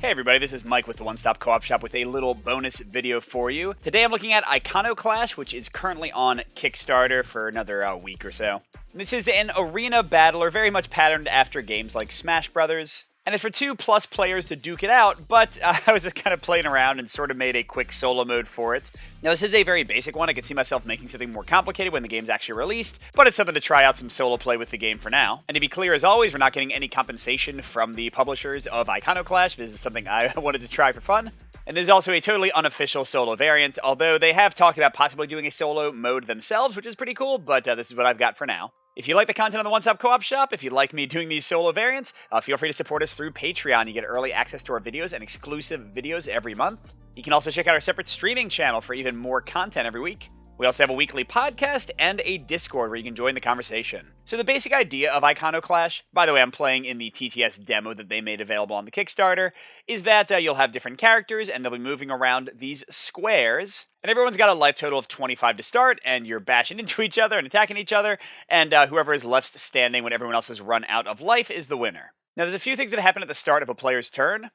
Hey everybody, this is Mike with the One Stop Co-op Shop with a little bonus video for you. Today I'm looking at Iconoclash, which is currently on Kickstarter for another week or so. This is an arena battler, very much patterned after games like Smash Brothers. And it's for 2+ players to duke it out, but I was just kind of playing around and sort of made a quick solo mode for it. Now this is a very basic one. I can see myself making something more complicated when the game's actually released, but it's something to try out some solo play with the game for now. And to be clear, as always, we're not getting any compensation from the publishers of Iconoclash. This is something I wanted to try for fun. And there's also a totally unofficial solo variant, although they have talked about possibly doing a solo mode themselves, which is pretty cool, but this is what I've got for now. If you like the content on the One Stop Co-op Shop, if you like me doing these solo variants, feel free to support us through Patreon. You get early access to our videos and exclusive videos every month. You can also check out our separate streaming channel for even more content every week. We also have a weekly podcast and a Discord where you can join the conversation. So the basic idea of Iconoclash, by the way, I'm playing in the TTS demo that they made available on the Kickstarter, is that you'll have different characters and they'll be moving around these squares. And everyone's got a life total of 25 to start, and you're bashing into each other and attacking each other, and whoever is left standing when everyone else has run out of life is the winner. Now there's a few things that happen at the start of a player's turn.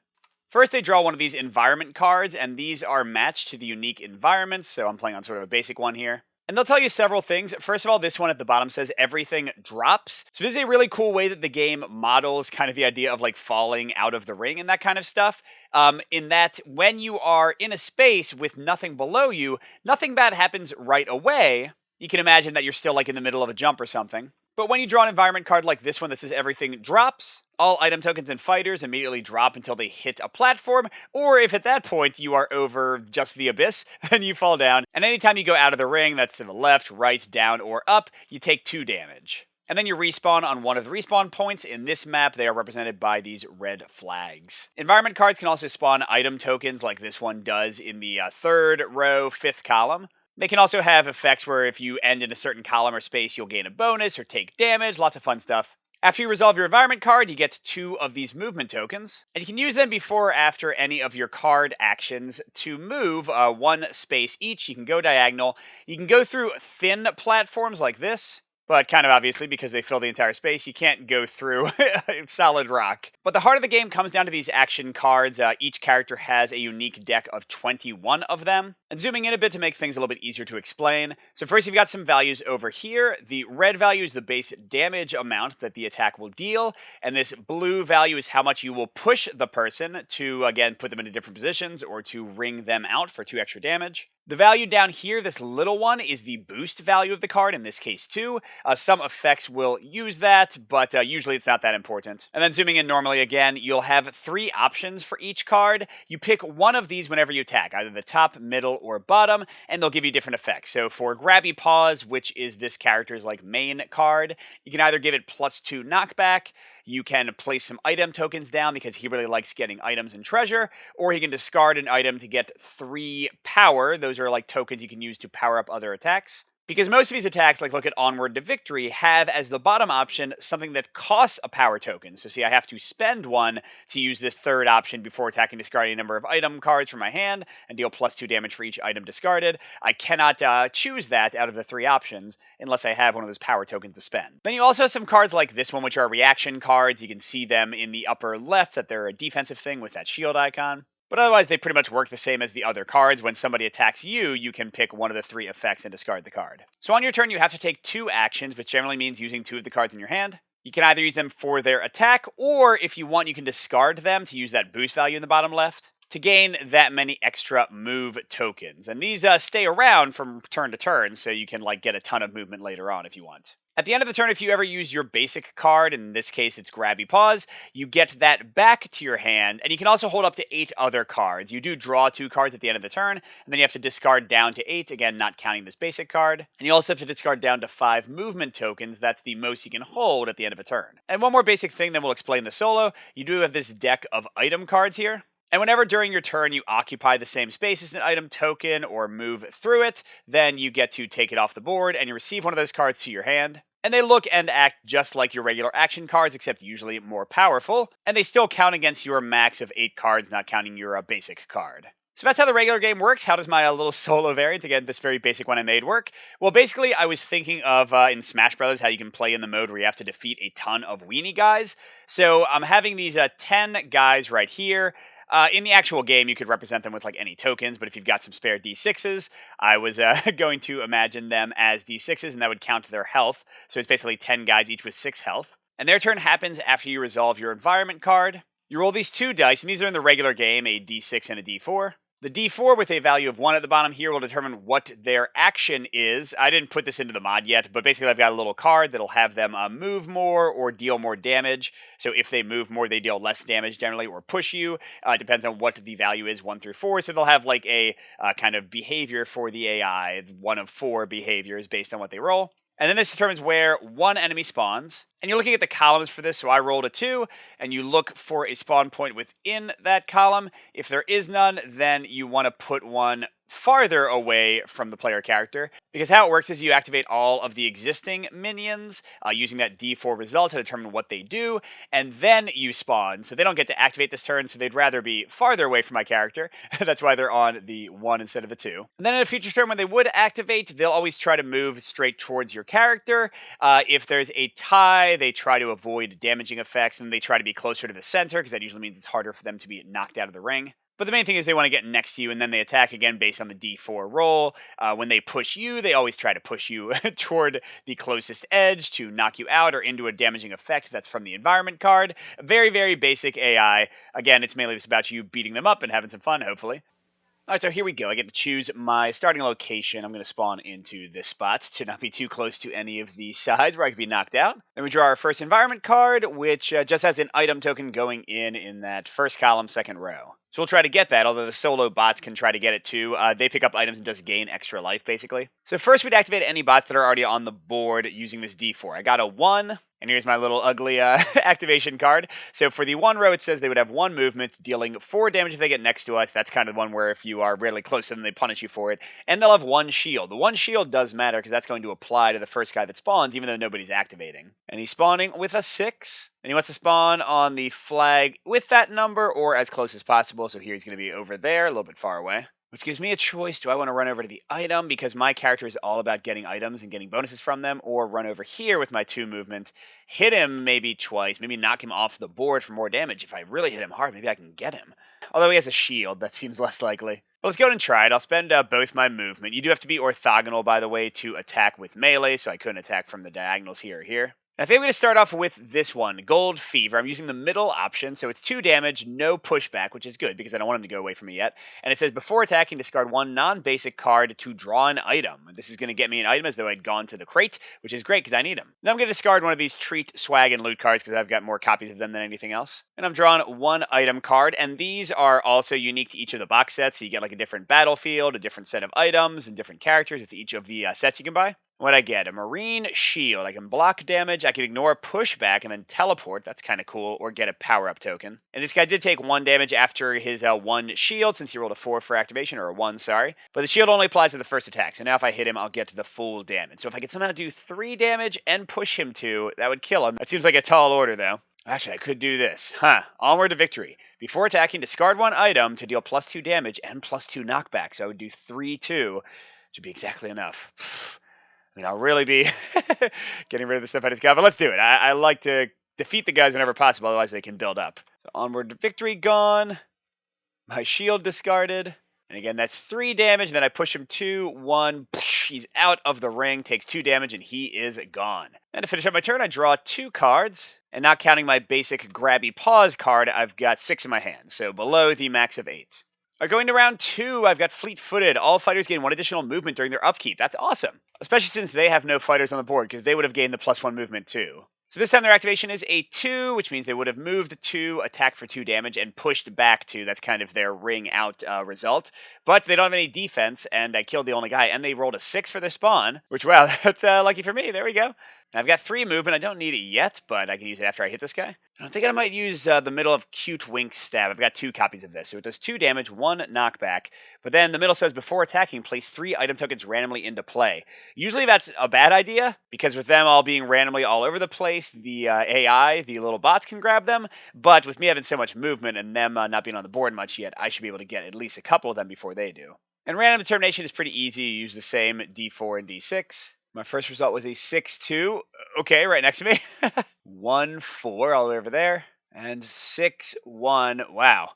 First, they draw one of these environment cards, and these are matched to the unique environments, so I'm playing on sort of a basic one here. And they'll tell you several things. First of all, this one at the bottom says everything drops. So this is a really cool way that the game models kind of the idea of like falling out of the ring and that kind of stuff. In that when you are in a space with nothing below you, nothing bad happens right away. You can imagine that you're still like in the middle of a jump or something. But when you draw an environment card like this one that says everything drops, all item tokens and fighters immediately drop until they hit a platform, or if at that point you are over just the abyss, then you fall down. And anytime you go out of the ring, that's to the left, right, down, or up, you take 2 damage. And then you respawn on one of the respawn points. In this map, they are represented by these red flags. Environment cards can also spawn item tokens like this one does in the 3rd row, 5th column. They can also have effects where if you end in a certain column or space, you'll gain a bonus or take damage, lots of fun stuff. After you resolve your environment card, you get 2 of these movement tokens, and you can use them before or after any of your card actions to move 1 space each. You can go diagonal. You can go through thin platforms like this, but kind of obviously, because they fill the entire space, you can't go through solid rock. But the heart of the game comes down to these action cards. Each character has a unique deck of 21 of them. And zooming in a bit to make things a little bit easier to explain. So first, you've got some values over here. The red value is the base damage amount that the attack will deal. And this blue value is how much you will push the person to, again, put them into different positions or to ring them out for 2 extra damage. The value down here, this little one, is the boost value of the card, in this case 2. Some effects will use that, but usually it's not that important. And then zooming in normally again, you'll have 3 options for each card. You pick one of these whenever you attack, either the top, middle, or bottom, and they'll give you different effects. So for Grabby Paws, which is this character's like main card, you can either give it +2 knockback, you can place some item tokens down because he really likes getting items and treasure, or he can discard an item to get 3 power. Those are like tokens you can use to power up other attacks. Because most of these attacks, like look at Onward to Victory, have as the bottom option something that costs a power token. So see, I have to spend 1 to use this 3rd option before attacking, discarding a number of item cards from my hand and deal +2 damage for each item discarded. I cannot choose that out of the 3 options unless I have one of those power tokens to spend. Then you also have some cards like this one, which are reaction cards. You can see them in the upper left, that they're a defensive thing with that shield icon. But otherwise, they pretty much work the same as the other cards. When somebody attacks you, you can pick one of the 3 effects and discard the card. So on your turn, you have to take 2 actions, which generally means using 2 of the cards in your hand. You can either use them for their attack, or if you want, you can discard them to use that boost value in the bottom left to gain that many extra move tokens. And these stay around from turn to turn, so you can like get a ton of movement later on if you want. At the end of the turn, if you ever use your basic card, in this case it's Grabby Paws, you get that back to your hand, and you can also hold up to 8 other cards. You do draw 2 cards at the end of the turn, and then you have to discard down to 8, again not counting this basic card. And you also have to discard down to 5 movement tokens. That's the most you can hold at the end of a turn. And one more basic thing, then we'll explain the solo. You do have this deck of item cards here. And whenever during your turn you occupy the same space as an item token or move through it, then you get to take it off the board and you receive one of those cards to your hand. And they look and act just like your regular action cards, except usually more powerful. And they still count against your max of 8 cards, not counting your basic card. So that's how the regular game works. How does my little solo variant, again, this very basic one I made, work? Well, basically, I was thinking of, in Smash Brothers, how you can play in the mode where you have to defeat a ton of weenie guys. So I'm having these 10 guys right here. In the actual game, you could represent them with like any tokens, but if you've got some spare D6s, I was going to imagine them as D6s, and that would count their health. So it's basically 10 guys, each with 6 health. And their turn happens after you resolve your environment card. You roll these 2 dice, and these are in the regular game, a D6 and a D4. The D4 with a value of 1 at the bottom here will determine what their action is. I didn't put this into the mod yet, but basically I've got a little card that'll have them move more or deal more damage. So if they move more, they deal less damage generally, or push you. It depends on what the value is, 1 through 4. So they'll have like a kind of behavior for the AI, 1 of 4 behaviors based on what they roll. And then this determines where one enemy spawns. And you're looking at the columns for this, so I rolled a 2, and you look for a spawn point within that column. If there is none, then you want to put one farther away from the player character, because how it works is you activate all of the existing minions using that D4 result to determine what they do, and then you spawn. So they don't get to activate this turn, so they'd rather be farther away from my character. That's why they're on the 1 instead of a 2. And then in a future turn, when they would activate, they'll always try to move straight towards your character. If there's a tie, they try to avoid damaging effects, and they try to be closer to the center, because that usually means it's harder for them to be knocked out of the ring. But the main thing is they want to get next to you, and then they attack again based on the D4 roll. When they push you, they always try to push you toward the closest edge to knock you out or into a damaging effect that's from the environment card. Very, very basic AI. Again, it's mainly just about you beating them up and having some fun, hopefully. Alright, so here we go. I get to choose my starting location. I'm going to spawn into this spot to not be too close to any of the sides where I could be knocked out. Then we draw our first environment card, which just has an item token going in that first column, second row. So we'll try to get that, although the solo bots can try to get it too. They pick up items and just gain extra life, basically. So first we'd activate any bots that are already on the board using this D4. I got a 1. And here's my little ugly activation card. So for the 1 row, it says they would have 1 movement, dealing 4 damage if they get next to us. That's kind of one where if you are really close to them, they punish you for it. And they'll have 1 shield. The 1 shield does matter because that's going to apply to the first guy that spawns, even though nobody's activating. And he's spawning with a 6. And he wants to spawn on the flag with that number or as close as possible. So here he's going to be over there, a little bit far away. Which gives me a choice. Do I want to run over to the item because my character is all about getting items and getting bonuses from them, or run over here with my 2 movement, hit him maybe twice, maybe knock him off the board for more damage. If I really hit him hard, maybe I can get him. Although he has a shield, that seems less likely. Well, let's go ahead and try it. I'll spend both my movement. You do have to be orthogonal, by the way, to attack with melee, so I couldn't attack from the diagonals here or here. I think I'm going to start off with this one, Gold Fever. I'm using the middle option, so it's 2 damage, no pushback, which is good because I don't want him to go away from me yet. And it says, before attacking, discard 1 non-basic card to draw an item. This is going to get me an item as though I'd gone to the crate, which is great because I need them. Now I'm going to discard one of these treat, swag, and loot cards because I've got more copies of them than anything else. And I'm drawing 1 item card, and these are also unique to each of the box sets, so you get like a different battlefield, a different set of items, and different characters with each of the sets you can buy. What I get? A marine shield. I can block damage, I can ignore pushback, and then teleport. That's kind of cool. Or get a power-up token. And this guy did take 1 damage after his 1 shield, since he rolled a 4 for activation, or a 1, sorry. But the shield only applies to the first attack, so now if I hit him, I'll get the full damage. So if I could somehow do 3 damage and push him 2, that would kill him. That seems like a tall order, though. Actually, I could do this. Onward to victory. Before attacking, discard 1 item to deal +2 damage and +2 knockback. So I would do 3-2, which would be exactly enough. I mean, I'll really be getting rid of the stuff I just got, but let's do it. I like to defeat the guys whenever possible, otherwise they can build up. So onward to victory gone. My shield discarded. And again, that's 3 damage, and then I push him 2, 1, he's out of the ring, takes 2 damage, and he is gone. And to finish up my turn, I draw 2 cards, and not counting my basic grabby paws card, I've got 6 in my hand, so below the max of 8. Going to round 2, I've got Fleet-Footed. All fighters gain 1 additional movement during their upkeep. That's awesome. Especially since they have no fighters on the board, because they would have gained the +1 movement too. So this time their activation is a 2, which means they would have moved 2, attack for 2 damage, and pushed back 2. That's kind of their ring out result. But they don't have any defense, and I killed the only guy, and they rolled a 6 for their spawn, which, wow, that's lucky for me. There we go. I've got 3 movement. I don't need it yet, but I can use it after I hit this guy. I'm thinking I might use the middle of Cute Wink Stab. I've got 2 copies of this. So it does 2 damage, 1 knockback. But then the middle says, before attacking, place 3 item tokens randomly into play. Usually that's a bad idea, because with them all being randomly all over the place, the AI, the little bots, can grab them. But with me having so much movement and them not being on the board much yet, I should be able to get at least a couple of them before they do. And random determination is pretty easy. You use the same D4 and D6. My first result was a 6-2. Okay, right next to me. 1-4 all the way over there. And 6-1. Wow.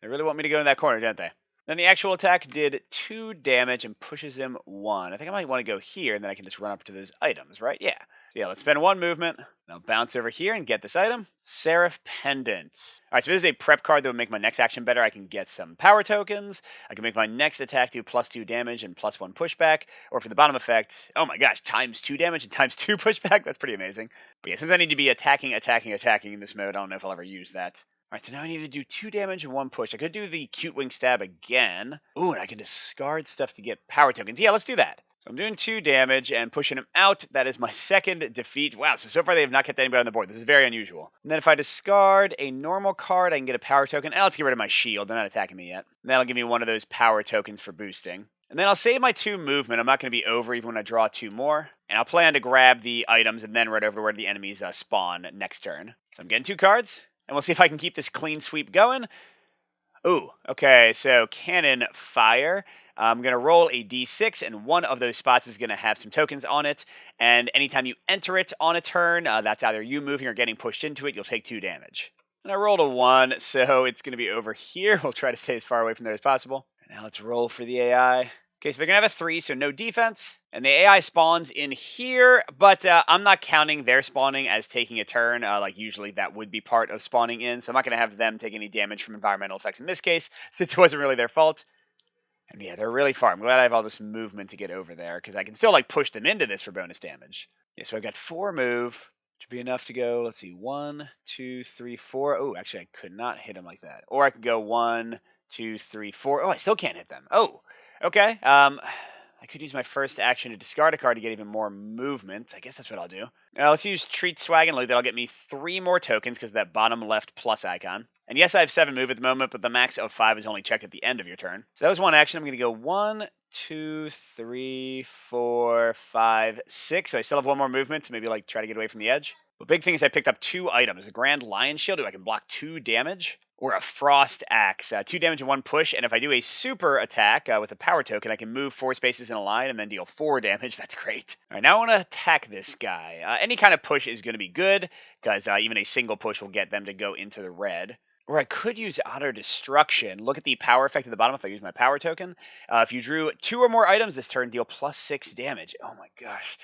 They really want me to go in that corner, don't they? Then the actual attack did 2 damage and pushes him 1. I think I might want to go here, and then I can just run up to those items, right? Yeah. So yeah, let's spend 1 movement. I'll bounce over here and get this item. Seraph Pendant. Alright, so this is a prep card that would make my next action better. I can get some power tokens. I can make my next attack do +2 damage and +1 pushback. Or for the bottom effect, oh my gosh, ×2 damage and ×2 pushback. That's pretty amazing. But yeah, since I need to be attacking in this mode, I don't know if I'll ever use that. Alright, so now I need to do 2 damage and 1 push. I could do the Cute Wing Stab again. Ooh, and I can discard stuff to get power tokens. Yeah, let's do that. So I'm doing 2 damage and pushing him out. That is my second defeat. Wow, so far they have not kept anybody on the board. This is very unusual. And then if I discard a normal card, I can get a power token. And let's get rid of my shield. They're not attacking me yet. And that'll give me one of those power tokens for boosting. And then I'll save my 2 movement. I'm not going to be over even when I draw 2 more. And I'll plan to grab the items and then right over to where the enemies spawn next turn. So I'm getting 2 cards. And we'll see if I can keep this clean sweep going. Ooh, okay, so cannon fire. I'm going to roll a d6, and one of those spots is going to have some tokens on it. And anytime you enter it on a turn, that's either you moving or getting pushed into it, you'll take 2 damage. And I rolled a 1, so it's going to be over here. We'll try to stay as far away from there as possible. Now let's roll for the AI. Okay, so they're going to have a 3, so no defense. And the AI spawns in here, but I'm not counting their spawning as taking a turn. Like usually that would be part of spawning in, so I'm not going to have them take any damage from environmental effects in this case, since it wasn't really their fault. And yeah, they're really far. I'm glad I have all this movement to get over there, because I can still like push them into this for bonus damage. Yeah, so I've got 4 move, which would be enough to go, let's see, 1, 2, 3, 4. Oh, actually I could not hit them like that. Or I could go 1, 2, 3, 4. Oh, I still can't hit them. Oh, okay. I could use my first action to discard a card to get even more movement. I guess that's what I'll do. Let's use Treat, Swag, and Loot. That'll get me 3 more tokens because of that bottom left plus icon. And yes, I have 7 move at the moment, but the max of 5 is only checked at the end of your turn. So that was 1 action. I'm going to go 1, 2, 3, 4, 5, 6. So I still have 1 more movement to maybe like try to get away from the edge. The big thing is I picked up 2 items. A Grand Lion Shield, I can block 2 damage. Or a Frost Axe, 2 damage and 1 push, and if I do a super attack with a power token, I can move 4 spaces in a line and then deal 4 damage. That's great. All right, now I want to attack this guy. Any kind of push is going to be good, because even a single push will get them to go into the red. Or I could use Auto Destruction. Look at the power effect at the bottom if I use my power token. If you drew 2 or more items this turn, deal +6 damage. Oh my gosh.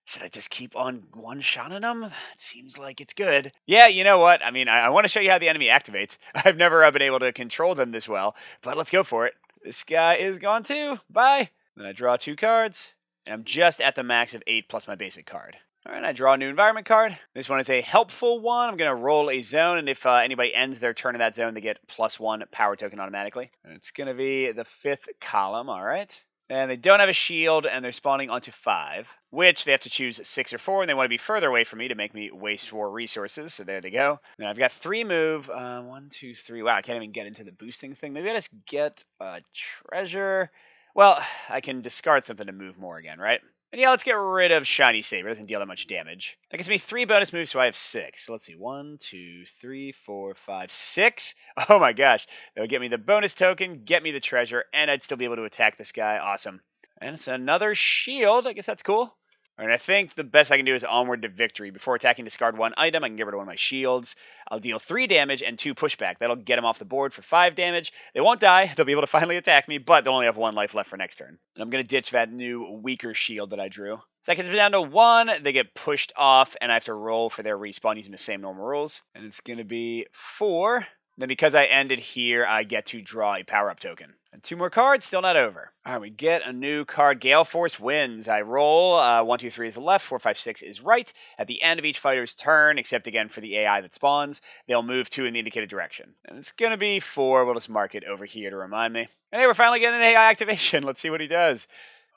Should I just keep on one-shotting them? It seems like it's good. Yeah, you know what? I mean, I want to show you how the enemy activates. I've never been able to control them this well, but let's go for it. This guy is gone too. Bye. Then I draw 2 cards, and I'm just at the max of 8 plus my basic card. All right, I draw a new environment card. This one is a helpful one. I'm going to roll a zone, and if anybody ends their turn in that zone, they get +1 power token automatically. And it's going to be the 5th column, all right. And they don't have a shield, and they're spawning onto 5, which they have to choose 6 or 4, and they want to be further away from me to make me waste 4 resources, so there they go. And I've got 3 move, 1, 2, 3, wow, I can't even get into the boosting thing. Maybe I just get a treasure. Well, I can discard something to move more again, right? And yeah, let's get rid of Shiny Saber. It doesn't deal that much damage. That gives me 3 bonus moves, so I have 6. So let's see. 1, 2, 3, 4, 5, 6. Oh my gosh. That would get me the bonus token, get me the treasure, and I'd still be able to attack this guy. Awesome. And it's another shield. I guess that's cool. All right, I think the best I can do is Onward to Victory. Before attacking, discard 1 item. I can get rid of one of my shields. I'll deal 3 damage and 2 pushback. That'll get them off the board for 5 damage. They won't die. They'll be able to finally attack me, but they'll only have 1 life left for next turn. And I'm going to ditch that new weaker shield that I drew. Seconds down to 1. They get pushed off, and I have to roll for their respawn using the same normal rules. And it's going to be 4. Then because I ended here, I get to draw a power-up token. And 2 more cards, still not over. All right, we get a new card. Gale Force wins. I roll. 1, 2, 3 is the left. 4, 5, 6 is right. At the end of each fighter's turn, except again for the AI that spawns, they'll move 2 in the indicated direction. And it's going to be 4. We'll just mark it over here to remind me. And hey, we're finally getting an AI activation. Let's see what he does.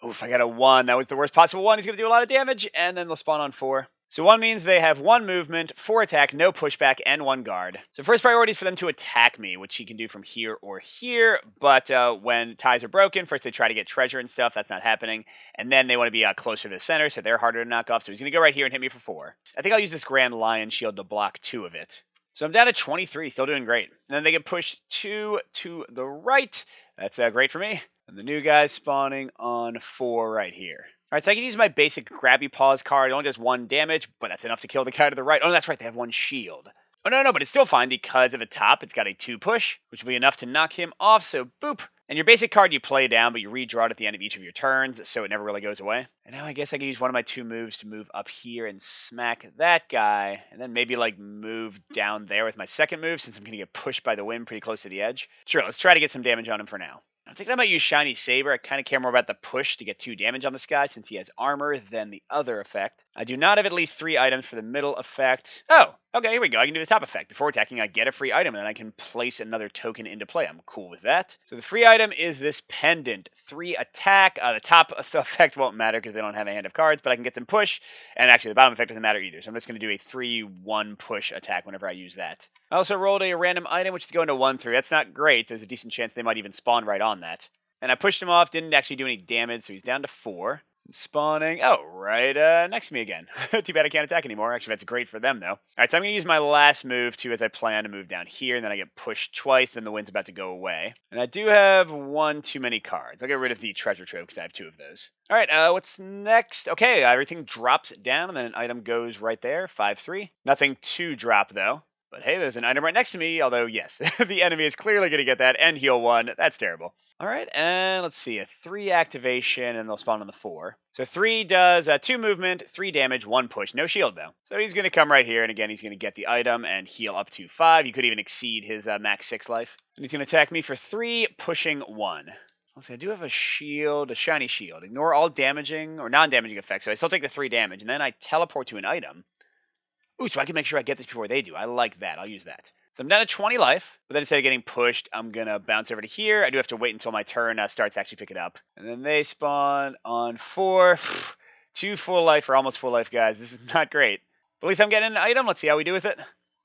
Oof, I got a 1. That was the worst possible 1. He's going to do a lot of damage, and then they'll spawn on 4. So 1 means they have 1 movement, 4 attack, no pushback, and 1 guard. So first priority is for them to attack me, which he can do from here or here. But when ties are broken, first they try to get treasure and stuff. That's not happening. And then they want to be closer to the center, so they're harder to knock off. So he's going to go right here and hit me for 4. I think I'll use this Grand Lion Shield to block 2 of it. So I'm down to 23, still doing great. And then they get pushed 2 to the right. That's great for me. And the new guy's spawning on 4 right here. All right, so I can use my basic Grabby Paws card. It only does 1 damage, but that's enough to kill the guy to the right. Oh, that's right, they have 1 shield. Oh, no, but it's still fine because at the top it's got a 2 push, which will be enough to knock him off, so boop. And your basic card you play down, but you redraw it at the end of each of your turns, so it never really goes away. And now I guess I can use one of my 2 moves to move up here and smack that guy, and then maybe like move down there with my second move since I'm going to get pushed by the wind pretty close to the edge. Sure, let's try to get some damage on him for now. I'm thinking I might use Shiny Saber. I kind of care more about the push to get 2 damage on this guy since he has armor than the other effect. I do not have at least 3 items for the middle effect. Oh, okay, here we go. I can do the top effect. Before attacking, I get a free item, and then I can place another token into play. I'm cool with that. So the free item is this pendant. 3 attack. The top effect won't matter because they don't have a hand of cards, but I can get some push, and actually the bottom effect doesn't matter either. So I'm just going to do a 3-1 push attack whenever I use that. I also rolled a random item, which is going to 1-3. That's not great. There's a decent chance they might even spawn right on that. And I pushed him off, didn't actually do any damage, so he's down to 4. Spawning, right next to me again. Too bad I can't attack anymore. Actually, that's great for them, though. All right, so I'm going to use my last move, too, as I plan to move down here, and then I get pushed twice, then the wind's about to go away. And I do have 1 too many cards. I'll get rid of the treasure trove, because I have 2 of those. All right, what's next? Okay, everything drops down, and then an item goes right there, 5-3. Nothing to drop, though. But hey, there's an item right next to me, although, yes, the enemy is clearly going to get that and heal 1. That's terrible. All right, and let's see, a 3 activation, and they'll spawn on the 4. So 3 does 2 movement, 3 damage, 1 push. No shield, though. So he's going to come right here, and again, he's going to get the item and heal up to 5. You could even exceed his max 6 life. And he's going to attack me for 3, pushing 1. Let's see, I do have a shield, a shiny shield. Ignore all damaging or non-damaging effects, so I still take the 3 damage, and then I teleport to an item. Ooh, so I can make sure I get this before they do. I like that. I'll use that. So I'm down to 20 life, but then instead of getting pushed, I'm going to bounce over to here. I do have to wait until my turn starts to actually pick it up. And then they spawn on 4. 2 full life or almost full life, guys. This is not great. But at least I'm getting an item. Let's see how we do with it.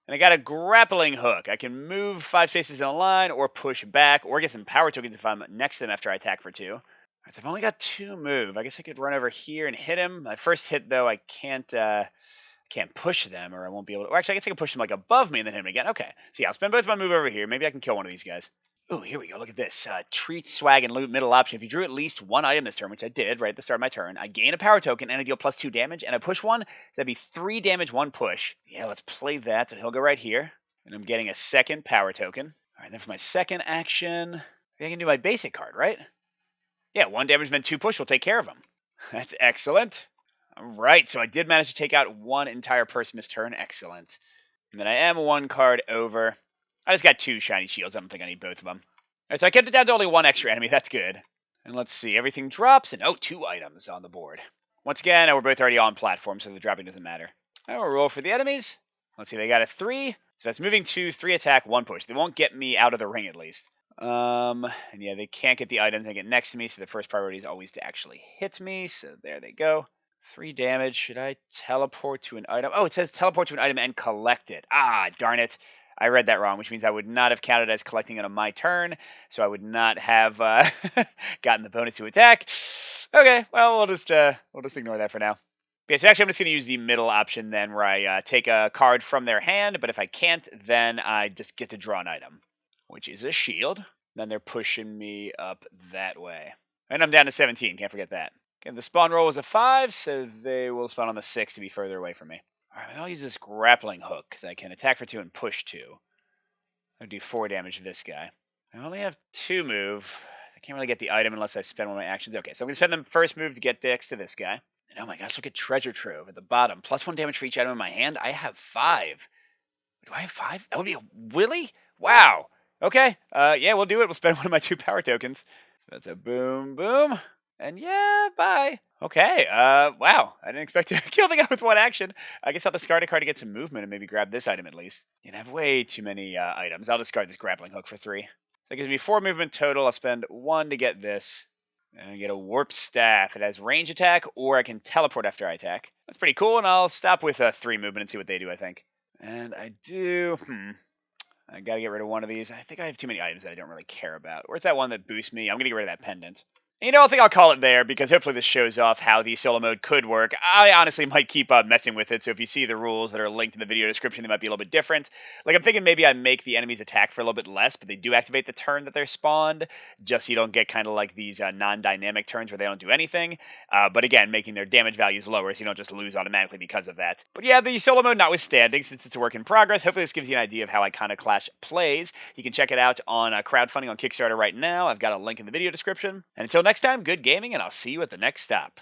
And I got a grappling hook. I can move 5 spaces in a line or push back or get some power tokens if I'm next to them after I attack for 2. All right, so I've only got 2 move. I guess I could run over here and hit him. My first hit, though, I can't push them, or I won't be able to. Or actually, I guess I can push them like above me and then hit him again. Okay. So yeah, I'll spend both my move over here. Maybe I can kill one of these guys. Oh, here we go. Look at this. Treat, swag, and loot middle option. If you drew at least 1 item this turn, which I did right at the start of my turn, I gain a power token and I deal +2 damage, and I push 1. So that'd be 3 damage, 1 push. Yeah, let's play that. So he'll go right here, and I'm getting a second power token. All right, then for my second action, I can do my basic card, right? Yeah, 1 damage, then 2 push will take care of him. That's excellent. All right, so I did manage to take out 1 entire person this turn. Excellent. And then I am 1 card over. I just got 2 shiny shields. I don't think I need both of them. All right, so I kept it down to only 1 extra enemy. That's good. And let's see. Everything drops, and 2 items on the board. Once again, we're both already on platform, so the dropping doesn't matter. I will roll for the enemies. Let's see. They got a 3. So that's moving 2, 3 attack, 1 push. They won't get me out of the ring, at least. And yeah, they can't get the items. They get next to me, so the first priority is always to actually hit me. So there they go. 3 damage. Should I teleport to an item? Oh, it says teleport to an item and collect it. Ah, darn it. I read that wrong, which means I would not have counted as collecting it on my turn, so I would not have gotten the bonus to attack. Okay, well, we'll just ignore that for now. Okay, so actually I'm just going to use the middle option then, where I take a card from their hand, but if I can't, then I just get to draw an item, which is a shield. Then they're pushing me up that way. And I'm down to 17, can't forget that. Okay, the spawn roll was a 5, so they will spawn on the 6 to be further away from me. All right, I'll use this grappling hook, because I can attack for 2 and push 2. I'll do 4 damage to this guy. I only have 2 move. I can't really get the item unless I spend one of my actions. Okay, so I'm going to spend the first move to get next to this guy. And oh my gosh, look at treasure trove at the bottom. +1 damage for each item in my hand. I have 5. Do I have 5? That would be a Willy? Wow. Okay, yeah, we'll do it. We'll spend one of my 2 power tokens. So that's a boom, boom. And yeah, bye. Okay, wow. I didn't expect to kill the guy with 1 action. I guess I'll discard a card to get some movement and maybe grab this item at least. I have way too many items. I'll discard this grappling hook for 3. So that gives me 4 movement total. I'll spend 1 to get this. And I get a warp staff. It has range attack, or I can teleport after I attack. That's pretty cool, and I'll stop with 3 movement and see what they do, I think. And I do... I gotta get rid of one of these. I think I have too many items that I don't really care about. Where's that one that boosts me? I'm gonna get rid of that pendant. You know, I think I'll call it there because hopefully this shows off how the solo mode could work. I honestly might keep messing with it, so if you see the rules that are linked in the video description, they might be a little bit different. Like, I'm thinking maybe I make the enemies attack for a little bit less, but they do activate the turn that they're spawned, just so you don't get kind of like these non-dynamic turns where they don't do anything. But again, making their damage values lower so you don't just lose automatically because of that. But yeah, the solo mode notwithstanding, since it's a work in progress, hopefully this gives you an idea of how Iconoclash plays. You can check it out on crowdfunding on Kickstarter right now. I've got a link in the video description. And until next time, good gaming, and I'll see you at the next stop.